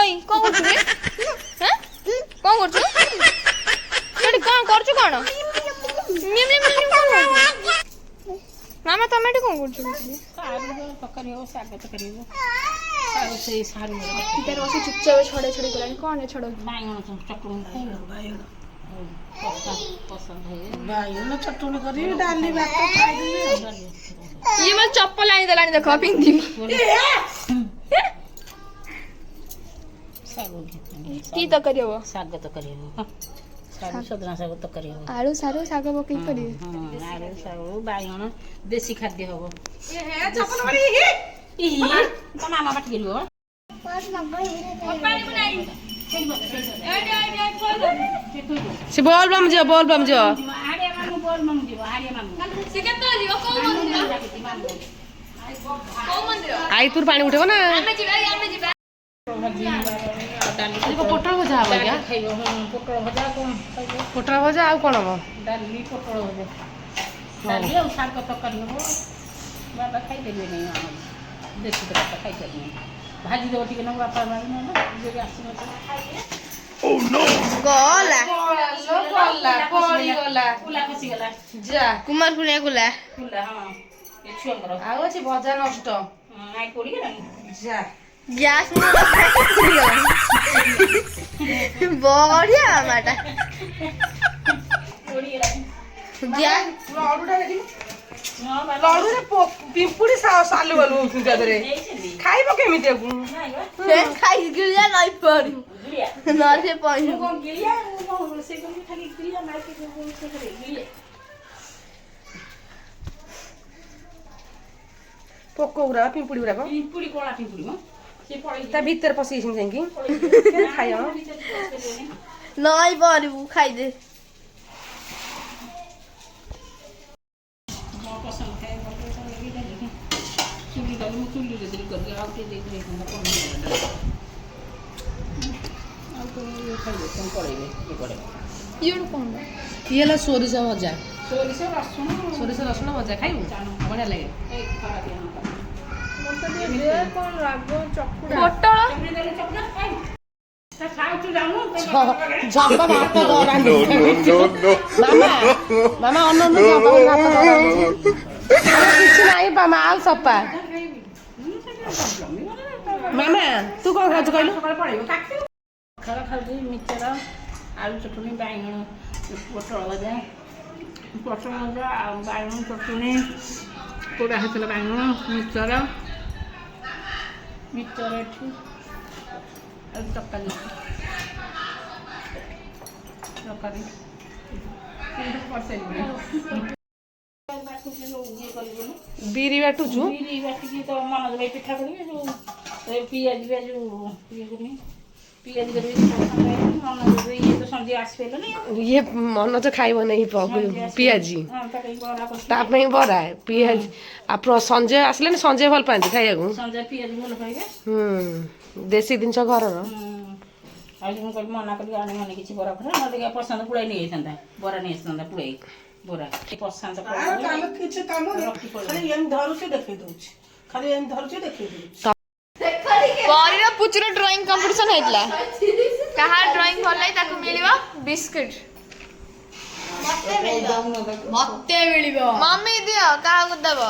ओई कौन करछु रे हैं कौन करछु एटी कौन करछु कोन मामा तमे एटी कौन करछु सारू पकड़ी हो साग तकरी हो सारू से सारू तेरे बसी चुपचाप छड़े छड़े गलानी कौन है छड़ो बाइगण चटुनी बाइगण पसंद है बाइगण चटुनी करी डाली भात खाइदिबे ये मत चप्पल आनी देलानी देखो पिंदी साग की तो करियो साग तकरी हो सारू सदना साग तकरी हो आलू सारू साग पकई करियो आलू सारू बाइगण देसी खाद्य हबो ए हे चपल बड़ी ई तो मामा बाटी गेलु हो पानी बनाई से बोल बम जो आरे मामू बोल मामू जीव आरे मामू सिकतो जीव को मंदिर आई तुर पानी उठेबो ना आमे जीवा पोटल भजा हबो क्या खाइबो पोटल भजा कोन खाइबो पोटल भजा आ कोन हबो डाली पोटल भजा डाली और साग तकरी हो बाबा खाइ देबे नै हम देसी तरह खाइ छै भाजी दो टिके न बापा बाबा न जे आसी न खाइए गला पड़ी गला फुला खसी गला जा कुमार पुनिया गुला फुला हां ए छुआ करो आउ अछि भजा नष्ट आई कोड़ी गेला जा गैस में बढ़िया माटा कोड़ी गेला गैस लडुडा देखि हां बाबा लडुरे पिंपुडी सालु बलु उठुदादरे खाइबो केमिते नाही बा से खाई गिलिया नहीं पड़ी गिलिया नरसे पड़ी कोन गिलिया कोन से कोन खाली गिलिया मार के कोन से करे गिलिया पोकोउरा पिंपुडी उरा को पिंपुडी कोला पिंपुडी म से पड़ी ता भीतर पसिसिन जाइकी के खाइयो नहीं पड़ी खाई दे पसंद है पसंद लगी डाली चुली डाली मैं चुली दे दिल करके आके देख ले ना कौन आ तो ये खाई दे कौन पड़ेगे ये पड़े ये कौन येला सोरिसा भजा सोरिष रसुन भजा खाइबो बढ़िया लागे ए खरा दिया कौन रागो चकुड़ा पोटल चपड़ी डाली चपड़ा खाई ता खाओ तू जानो झप्पा भात दरा No, no, no, no. मामा अन्न न झप्पा भात दरा किछ नाही मामा आउ सप्पा मामा तू कोन खाछ कहलु सकाळ पड़ेगा काट खरा खा दे मिक्सर आलू चटनी बाइगण पोटल भजा बाइगण चटनी कोड़ा हेतला बाइगण मिक्सर एठी आलू तरकारी बिरी बाटुछु बिरी बाटिकी तो मनोज भाई पिठा करिए जो पियाज करिए मनोज भाई ये तो संजे आस पेलो नहीं ये मन तो खाइबो नहीं पियाजी हां ता कहीं बड़ा कर ता पई बरा पियाज आ संजय आसले न संजय भल पांती खाइयागु संजे पियाज बोल पाइबे देसी दिनछ घर रो आज मैं कल मना कर आने माने किसी बरा खरा न देखा पसंद पुड़ाई नहीं था बरा नहीं था पुड़ाई बोरा पसंद काम किछ काम खाली एम धरु से देखे दोछ खाली एम धरु से देखे दोछ परिरा पुचुरा ड्राइंग कंपटीशन हेतला कहा ड्राइंग भलाई ताको मिलिबो बिस्किट मते मिलिबो मम्मी दियो काहा को देबो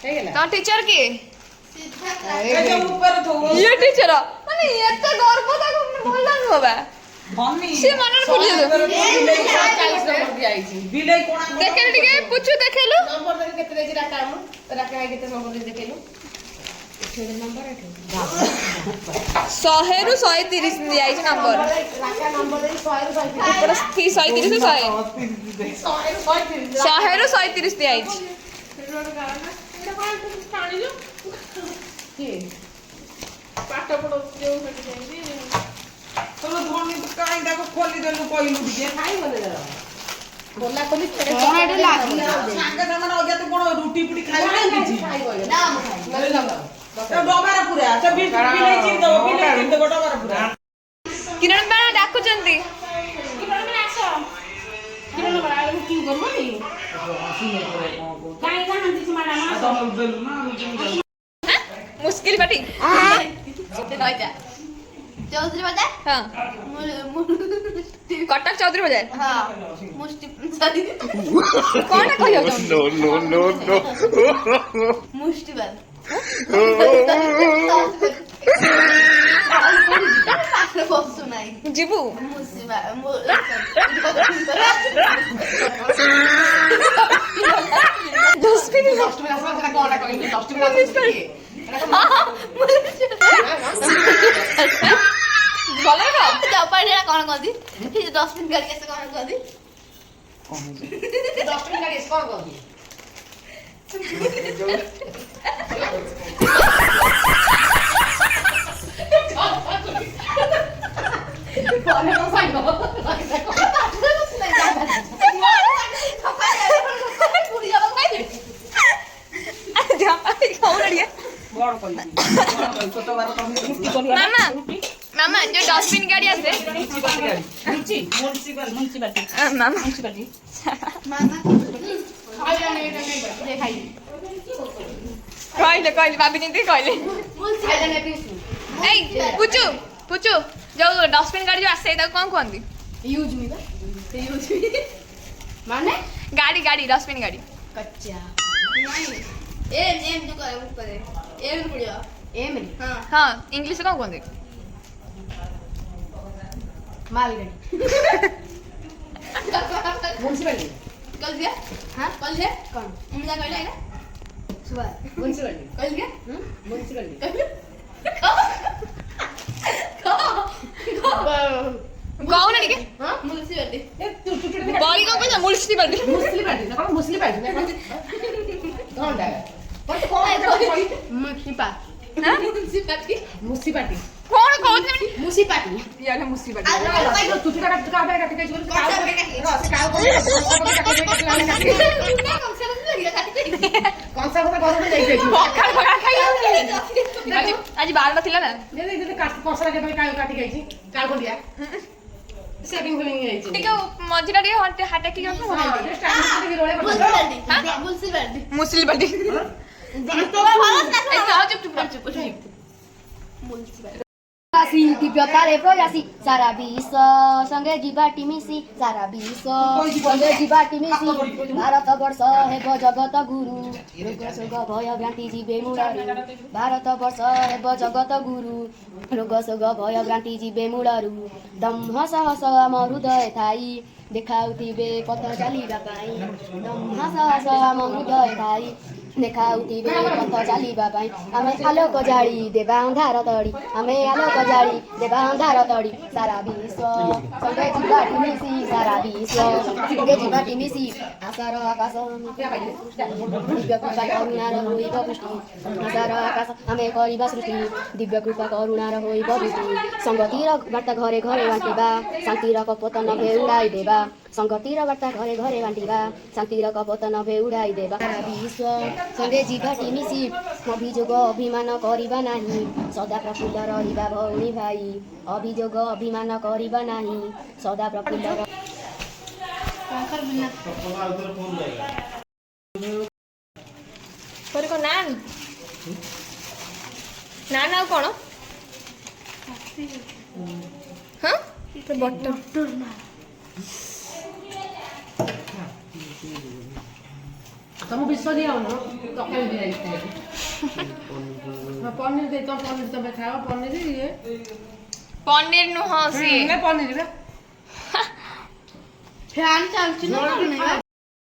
130 तो टीचर की ये टीचर माने एते गर्व ताको बोलला न होबा से मनन भूल बिलै कोना देखे टिके पुछु देखेलु नंबर दे केते देजी राका हम राका है केते नंबर दे देखेलु एठे नंबर एठे 100 रु 130 दियाई छै नंबर राका नंबर दे 100 रु 130 ऊपर 130 रु 100 रु 130 दियाई छै पाठ पढो जेउ भेट जाई तोलो धोनी काई दाको खोली देलु कइलु दिए खाइ बने जरा बोला कोनी कोनाडे लागी सांगा जमान अगे तो कोन रोटी पुडी खाइ नै किछि ना खाइ तो डबारा पुरा तो बिलै चिन दो डबारा पुरा किरण बा डाकु चंदी किरण में आसो କାଇଁ ଜାଣନ୍ତି ସେ ମ୍ୟାଡାମ ତମେ ଦେଲୁ ନା ଲୁଚି मुश्किल बाटी ରହିଯା ଚୌଧୁରୀ ବଜାର हाँ कटक चौधरी बाजार ହଁ ମୁଷ୍ଟି ସରି कौन है कहियो No, no, no, no. ମୁଷ୍ଟି ବାଦ ପାଖରେ ବସୁ ନାହିଁ जीबू ମୁସିବା डस्टबिन ଭଲ ର ଚପାଟିଟା କଣ କହନ୍ତି ଡଷ୍ଟବିନ୍ ଗାଡ଼ି କେତେ କଣ କହନ୍ତି ଡଷ୍ଟବିନ୍ ଗାଡି କଣ କହନ୍ତି ପରେ କଣ ସାଙ୍ଗ ବଡ କହିବି କତ ବାର ତମେ मामा मामा जो डस्टबिन गाड़ी आसे म्युनिसिपालिटी मामा म्युनिसिपालिटी ମାମା कहले कहले भाभी जिंदगी कहले ए पुचू पुचू जो डस्टबिन गाड़ी जो आसे ताको कोन कहंदी यूज मी बा यूज मी माने गाड़ी गाड़ी डस्टबिन गाड़ी कच्चा नहीं एम जो करे एम पड़ियो एम हां हां इंग्लिश में कोन कहंदी मालगाड़ी म्युनिसिपालिटी कल दिया हां कल दिया कौन मुझे कहला है ना सुबह म्युनिसिपालिटी कल दिया म्युनिसिपालिटी गाउँ न निके हां मुनिसिपालिटी बॉडी को कहला म्युनिसिपालिटी म्युनिसिपालिटी ना म्युनिसिपालिटी ना घंटा पर तो कौन है मुनिसिपा हां मुनिसिपालिटी म्युनिसिपालिटी कौन कहत म्युनिसिपालिटी याने मुसीबत चुटिका काटे काटे काटे कंसा को घर में जाई जाई बकार बकार खाई आज आज बाल नथिला ना दे दे कंसा के भाई काटी गई काल को दिया सेटिंग फिलिंग गई ठीक है मझिरा रे हटे हाटे की हम हां स्टार्टिंग से रोले कर मुनिसिपालिटी मुसीबत तो भालो ना ऐसा चुप चुप चुप मुनिसिपालिटी आसी दिव्यतारे प्रयासी सारा विश्व सँगै जीवाटी मिसी सारा विश्व सँगै जीवाटी मिसी भारत वर्ष हेब जगत गुरु रोग शोक भय भ्रान्ति जीवे मुडहरू भारत वर्ष हेब जगत गुरु रोग शोक भय भ्रान्ति जीवे मुडहरू दम्ह सहस आम हृदय थाई देखाउथिबे पथ चालिबा पाई दम्ह सहस आम हृदय थाई देखाउथिबे पथ चालिबा पाई आमे आलोक जाडी देवा अन्धार तडी आमे आलोक जाडी देवा अन्धार तडी सारा विश्व सँगै जीवाटी मिसी सारा विश्व सँगै जीवाटी मिसी आशा र आकाश दिव्य कृपा करुणा र होइब पुष्टि आशा र आकाश आमे गरिबा सृष्टि दिव्य कृपा करुणा र होइब पुष्टि सङ्गति र वार्ता घरे घरे बाँटिबा शान्ति र कपट नभे उडाइदेवा सङ्गति र वार्ता घरे घरे बाँटिबा शान्ति र कपट नभे उडाइदेवा सारा विश्व सँगै जीवाटी मिसी अभियोग अभिमान करिबा नाही सदा प्रफुल्ल रहिबा भौणी भाइ अभियोग अभिमान करिबा नाही सदा प्रफुल्ल पर को नान नान आ कोन हां तो बटर तुम विश्व दिया हो तकाई दिया पनीर दे तो पनीर तो खाओ पनीर ये पनीर नु हां सी मैं पनीर में फैन चलछि ना नहीं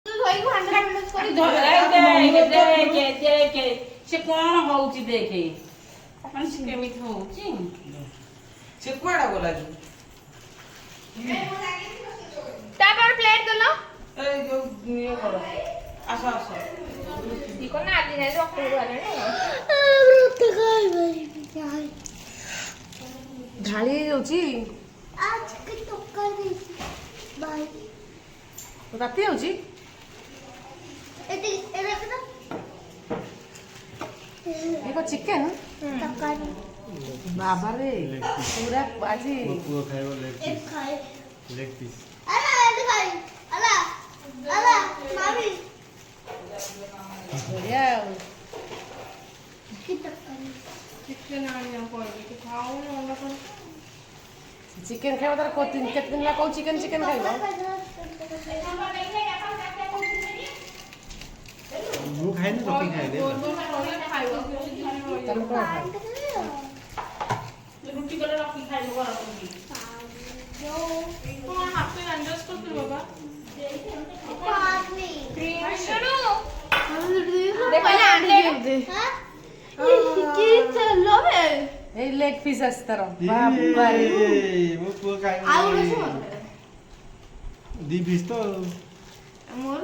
तू धोई को 100 मिनट करी देखे से कौन होउची देखे अपन से केमिति होउची ସେ କୁଆଡେ ଗଲା ଯେ तापर प्लेट दलो ଏଇ ଯୋଉ ଇଏ କର ଆସ ଆସ इको ना आदि नै डॉक्टर वाले ने ढाली होउची आज के टोकर दे बाय राती होउची एते एते देखो चिकन टोकर बाबा रे पूरा बाजी पूरा खाइबो एक खाए लेग पीस अला खाए अला अला मामी ଚିକେନ ଖାଇବ ତାର କେତେ ଦିନ ହେଲା କୋଉ ଚିକେନ ଖାଇବ ମୁଁ ଖାଇନି ରଖି ଖାଇଦେ ତମେ କଣ ଖାଇବ ରୁଟି କଲେ ରଖି ଖାଇବ ଗରମ ରୁଟି ଏଇ ଲେଗ ପିସ୍ ଅଛି ତାର ବାବାରେ ମୋ ପୁଅ ଖାଇବ ଦି ପିସ୍ ତ ମୋର